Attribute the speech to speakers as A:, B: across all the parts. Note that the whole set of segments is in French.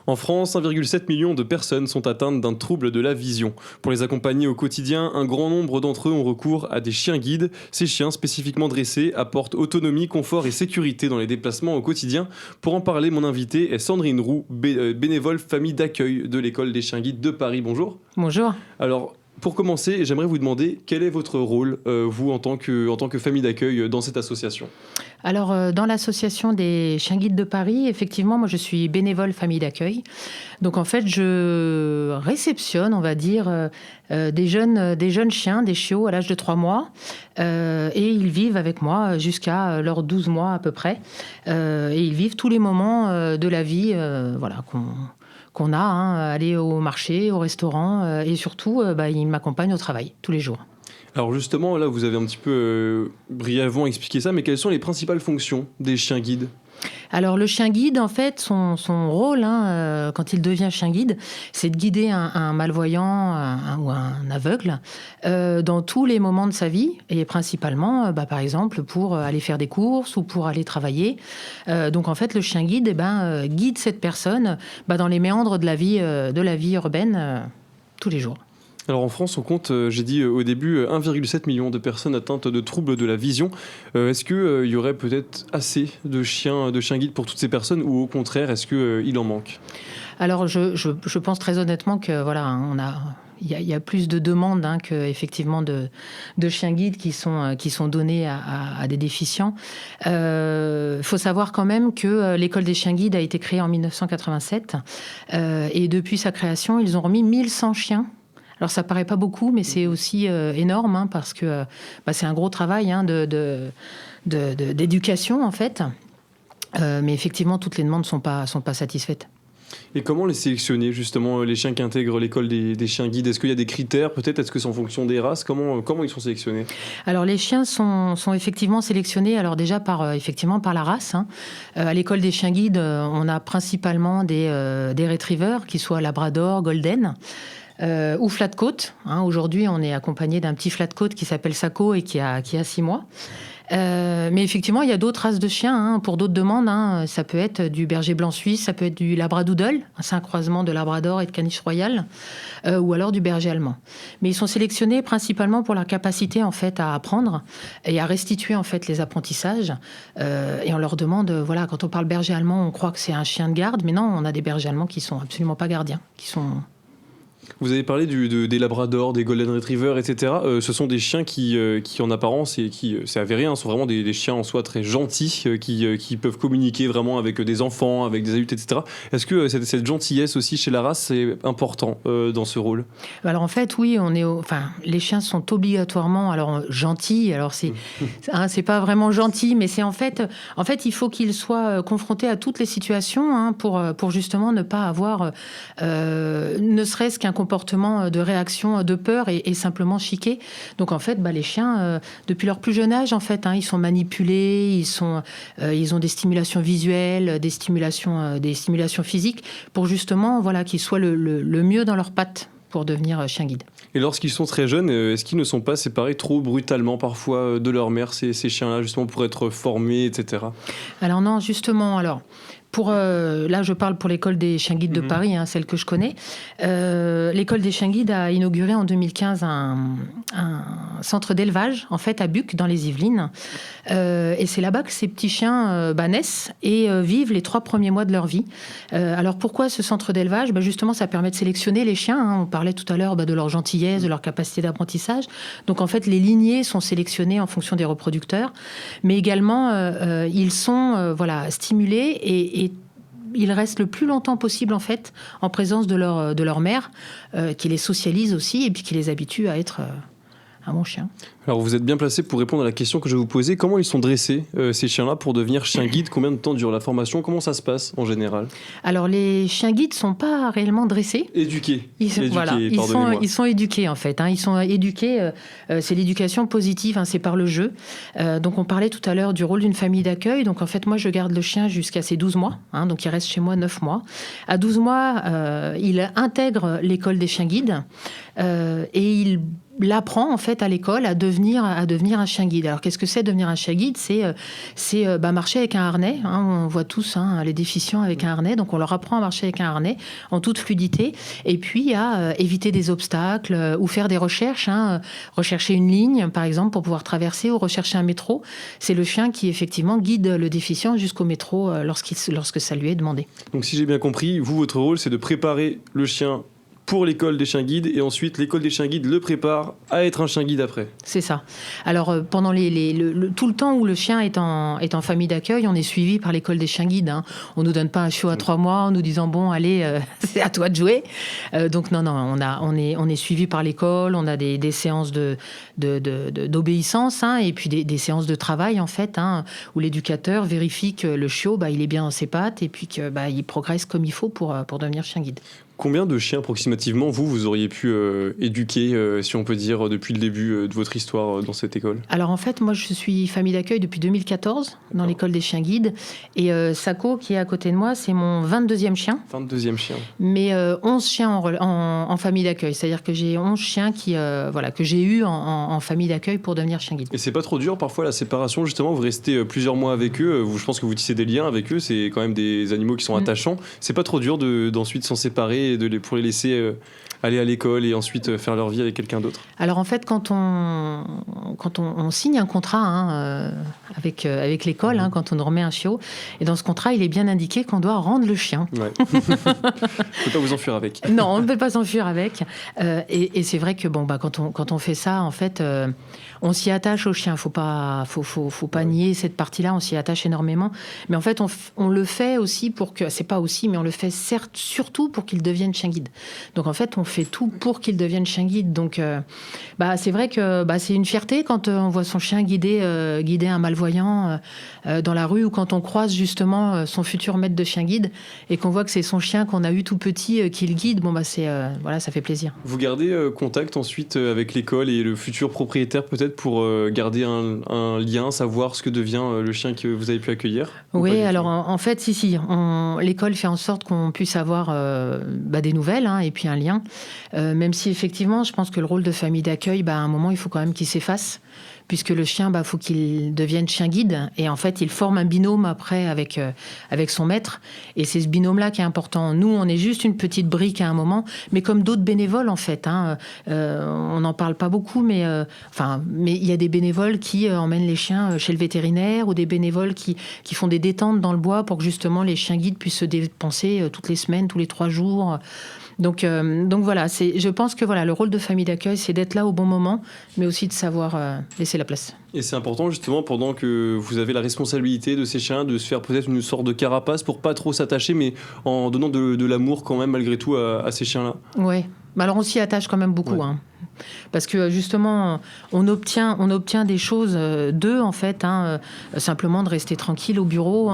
A: En France, 1,7 million de personnes sont atteintes d'un trouble de la vision. Pour les accompagner au quotidien, un grand nombre d'entre eux ont recours à des chiens guides. Ces chiens spécifiquement dressés apportent autonomie, confort et sécurité dans les déplacements au quotidien. Pour en parler, mon invitée est Sandrine Roux, bénévole famille d'accueil de l'école des chiens guides de Paris. Bonjour.
B: Bonjour.
A: Alors, pour commencer, j'aimerais vous demander quel est votre rôle, vous, en tant que famille d'accueil dans cette association ?
B: Alors, dans l'association des chiens guides de Paris, effectivement, moi, je suis bénévole famille d'accueil. Donc, en fait, je réceptionne, on va dire, des jeunes chiens, des chiots à l'âge de 3 mois. Et ils vivent avec moi jusqu'à leurs 12 mois à peu près. Et ils vivent tous les moments de la vie qu'on a, aller au marché, au restaurant, et surtout, ils m'accompagnent au travail, tous les jours.
A: Alors justement, là, vous avez un petit peu brièvement expliqué ça, mais quelles sont les principales fonctions des chiens guides ?
B: Alors le chien guide, en fait, son rôle, quand il devient chien guide, c'est de guider un malvoyant ou un aveugle dans tous les moments de sa vie, et principalement, par exemple, pour aller faire des courses ou pour aller travailler. Donc en fait, le chien guide guide cette personne dans les méandres de la vie urbaine tous les jours.
A: Alors en France, on compte, j'ai dit au début, 1,7 million de personnes atteintes de troubles de la vision. Est-ce qu'il y aurait peut-être assez de chiens guides pour toutes ces personnes, ou au contraire, est-ce qu'il en manque ?
B: Alors je pense très honnêtement que il y a plus de demandes qu'effectivement de chiens guides qui sont donnés à des déficients. Faut savoir quand même que l'école des chiens guides a été créée en 1987 et depuis sa création, ils ont remis 1100 chiens. Alors ça paraît pas beaucoup, mais c'est aussi énorme parce que c'est un gros travail d'éducation en fait. Mais effectivement, toutes les demandes sont pas satisfaites.
A: Et comment les sélectionner, justement, les chiens qui intègrent l'école des chiens guides ? Est-ce qu'il y a des critères, peut-être ? Est-ce que c'est en fonction des races ? Comment ils sont sélectionnés ?
B: Alors, les chiens sont effectivement sélectionnés, alors déjà par la race. À l'école des chiens guides, on a principalement des retrievers, qui soient labrador, golden, ou flat coat. Aujourd'hui, on est accompagné d'un petit flat coat qui s'appelle Sako et qui a 6 mois. Mais effectivement, il y a d'autres races de chiens pour d'autres demandes. Ça peut être du berger blanc suisse, ça peut être du labradoodle, c'est un croisement de labrador et de caniche royal, ou alors du berger allemand. Mais ils sont sélectionnés principalement pour leur capacité en fait à apprendre et à restituer en fait les apprentissages. Et on leur demande, quand on parle berger allemand, on croit que c'est un chien de garde, mais non, on a des bergers allemands qui sont absolument pas gardiens, qui sont...
A: Vous avez parlé des labradors, des golden retrievers, etc. Ce sont des chiens qui en apparence, et qui, c'est avéré, sont vraiment des chiens en soi très gentils, qui peuvent communiquer vraiment avec des enfants, avec des adultes, etc. Est-ce que cette gentillesse aussi chez la race, c'est important dans ce rôle ?
B: Alors en fait, oui, les chiens sont obligatoirement gentils. Alors c'est pas vraiment gentil, mais c'est en fait, il faut qu'ils soient confrontés à toutes les situations pour justement ne pas avoir ne serait-ce qu'un comportement de réaction de peur et simplement chiquer. Donc en fait, les chiens, depuis leur plus jeune âge, en fait, ils sont manipulés, ils ont des stimulations visuelles, des stimulations physiques, pour justement, qu'ils soient le mieux dans leurs pattes pour devenir chien guide.
A: Et lorsqu'ils sont très jeunes, est-ce qu'ils ne sont pas séparés trop brutalement parfois de leur mère, ces chiens-là, justement pour être formés, etc.
B: Alors non, justement, là, je parle pour l'école des chiens guides de Paris, celle que je connais. L'école des chiens guides a inauguré en 2015 un centre d'élevage, en fait, à Buc, dans les Yvelines. Et c'est là-bas que ces petits chiens naissent et vivent les 3 premiers mois de leur vie. Alors, pourquoi ce centre d'élevage ? Justement, ça permet de sélectionner les chiens. On parlait tout à l'heure de leur gentillesse, de leur capacité d'apprentissage. Donc, en fait, les lignées sont sélectionnées en fonction des reproducteurs. Mais également, ils sont stimulés et ils restent le plus longtemps possible en fait en présence de leur mère, qui les socialise aussi et puis qui les habitue à être un bon chien.
A: Alors vous êtes bien placé pour répondre à la question que je vais vous poser. Comment ils sont dressés, ces chiens-là, pour devenir chiens guides ? Combien de temps dure la formation ? Comment ça se passe en général ?
B: Alors les chiens guides ne sont pas réellement dressés.
A: Éduqués.
B: Ils sont éduqués en fait. Ils sont éduqués, c'est l'éducation positive, c'est par le jeu. Donc on parlait tout à l'heure du rôle d'une famille d'accueil. Donc en fait moi je garde le chien jusqu'à ses 12 mois. Donc il reste chez moi 9 mois. À 12 mois, il intègre l'école des chiens guides et il l'apprend en fait à l'école à devenir un chien guide. Alors qu'est-ce que c'est devenir un chien guide ? C'est marcher avec un harnais. On voit tous les déficients avec un harnais, donc on leur apprend à marcher avec un harnais en toute fluidité, et puis à éviter des obstacles ou faire des recherches. Rechercher une ligne, par exemple, pour pouvoir traverser, ou rechercher un métro. C'est le chien qui effectivement guide le déficient jusqu'au métro lorsque ça lui est demandé.
A: Donc si j'ai bien compris, votre rôle c'est de préparer le chien pour l'école des chiens guides, et ensuite l'école des chiens guides le prépare à être un chien guide après.
B: C'est ça. Alors pendant tout le temps où le chien est en famille d'accueil, on est suivi par l'école des chiens guides. On nous donne pas un chiot à 3 mois en nous disant bon allez c'est à toi de jouer. Donc non, on est suivi par l'école. On a des séances d'obéissance et puis des séances de travail en fait où l'éducateur vérifie que le chiot il est bien dans ses pattes et puis que il progresse comme il faut pour devenir chien guide.
A: Combien de chiens approximativement vous auriez pu éduquer, si on peut dire, depuis le début de votre histoire dans cette école ?
B: Alors en fait, moi je suis famille d'accueil depuis 2014 dans l'école des chiens guides. Et Sako, qui est à côté de moi, c'est mon 22e chien.
A: 22e chien.
B: Mais 11 chiens en famille d'accueil. C'est-à-dire que j'ai 11 chiens que j'ai eus en famille d'accueil pour devenir chien guide.
A: Et c'est pas trop dur parfois la séparation, justement, vous restez plusieurs mois avec eux, je pense que vous tissez des liens avec eux, c'est quand même des animaux qui sont attachants. C'est pas trop dur d'ensuite s'en séparer pour les laisser aller à l'école et ensuite faire leur vie avec quelqu'un d'autre?
B: Alors en fait, quand on signe un contrat avec l'école, quand on remet un chiot, et dans ce contrat, il est bien indiqué qu'on doit rendre le chien.
A: Ouais. On ne peut pas vous enfuir avec.
B: Non, on ne peut pas s'enfuir avec. Et c'est vrai que quand on fait ça, en fait, on s'y attache au chien. Faut pas nier cette partie-là. On s'y attache énormément. Mais en fait, on le fait aussi mais on le fait certes surtout pour qu'il devienne chien guide. Donc en fait, on fait tout pour qu'il devienne chien guide. Donc c'est vrai que c'est une fierté quand on voit son chien guider un malvoyant dans la rue, ou quand on croise justement son futur maître de chien guide et qu'on voit que c'est son chien qu'on a eu tout petit qui le guide. Ça fait plaisir.
A: Vous gardez contact ensuite avec l'école et le futur propriétaire peut-être pour garder un lien, savoir ce que devient le chien que vous avez pu accueillir?
B: Oui, alors en fait, si. L'école fait en sorte qu'on puisse avoir des nouvelles et puis un lien. Même si effectivement, je pense que le rôle de famille d'accueil, à un moment, il faut quand même qu'il s'efface. Puisque le chien, faut qu'il devienne chien guide. Et en fait, il forme un binôme après avec son maître. Et c'est ce binôme-là qui est important. Nous, on est juste une petite brique à un moment, mais comme d'autres bénévoles, en fait. On n'en parle pas beaucoup, mais il y a des bénévoles qui emmènent les chiens chez le vétérinaire, ou des bénévoles qui font des détentes dans le bois pour que justement les chiens guides puissent se dépenser toutes les semaines, tous les 3 jours. Donc voilà, je pense que le rôle de famille d'accueil, c'est d'être là au bon moment, mais aussi de savoir laisser la place.
A: Et c'est important justement, pendant que vous avez la responsabilité de ces chiens, de se faire peut-être une sorte de carapace pour pas trop s'attacher, mais en donnant de l'amour quand même malgré tout à ces chiens-là.
B: Oui, alors on s'y attache quand même beaucoup. Ouais. Parce que justement, on obtient des choses d'eux, en fait, simplement de rester tranquille au bureau,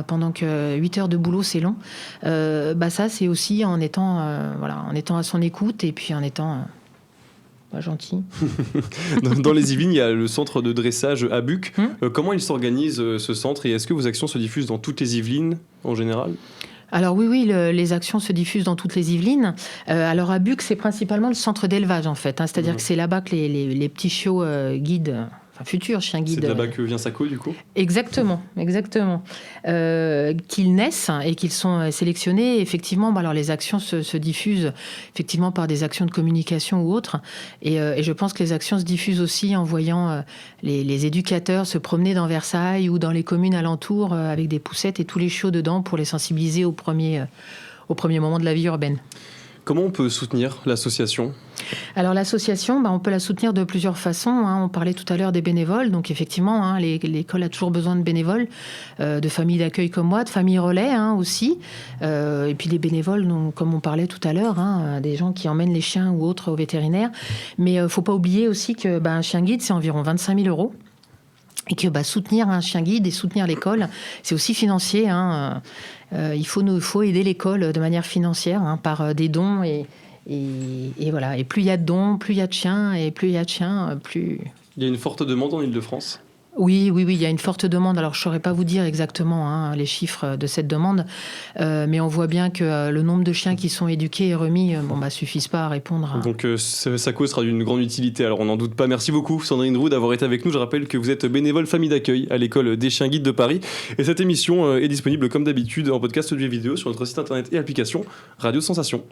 B: pendant que 8 heures de boulot, c'est long. Ça, c'est aussi en étant à son écoute et puis en étant gentil.
A: Dans les Yvelines, il y a le centre de dressage à Buc. Comment il s'organise, ce centre, et est-ce que vos actions se diffusent dans toutes les Yvelines en général ?
B: Alors oui, les actions se diffusent dans toutes les Yvelines. Alors à Buc, c'est principalement le centre d'élevage, en fait. C'est-à-dire que c'est là-bas que les petits chiots guides, futurs chiens guides...
A: C'est de là-bas que vient Sako, du coup ?
B: Exactement. Qu'ils naissent et qu'ils sont sélectionnés. Effectivement, alors les actions se diffusent effectivement par des actions de communication ou autres. Et je pense que les actions se diffusent aussi en voyant les éducateurs se promener dans Versailles ou dans les communes alentours avec des poussettes et tous les chiots dedans pour les sensibiliser au premier moment de la vie urbaine.
A: Comment on peut soutenir l'association ?
B: Alors l'association, on peut la soutenir de plusieurs façons. On parlait tout à l'heure des bénévoles. Donc effectivement, l'école a toujours besoin de bénévoles, de familles d'accueil comme moi, de familles relais aussi. Et puis les bénévoles, comme on parlait tout à l'heure, des gens qui emmènent les chiens ou autres au vétérinaire. Mais il ne faut pas oublier aussi que un chien guide, c'est environ 25 000 €. Et que soutenir un chien guide et soutenir l'école, c'est aussi financier. Il faut aider l'école de manière financière, par des dons. Et voilà. Et plus il y a de dons, plus il y a de chiens. Et plus il y a de chiens, plus...
A: Il y a une forte demande en Île-de-France ?
B: Oui, il y a une forte demande. Alors, je ne saurais pas vous dire exactement les chiffres de cette demande, mais on voit bien que le nombre de chiens qui sont éduqués et remis suffisent pas à répondre.
A: Donc, sa cause sera d'une grande utilité. Alors, on n'en doute pas. Merci beaucoup, Sandrine Roux, d'avoir été avec nous. Je rappelle que vous êtes bénévole famille d'accueil à l'école des chiens guides de Paris. Et cette émission est disponible, comme d'habitude, en podcast audio et vidéo sur notre site internet et application Radio Sensation.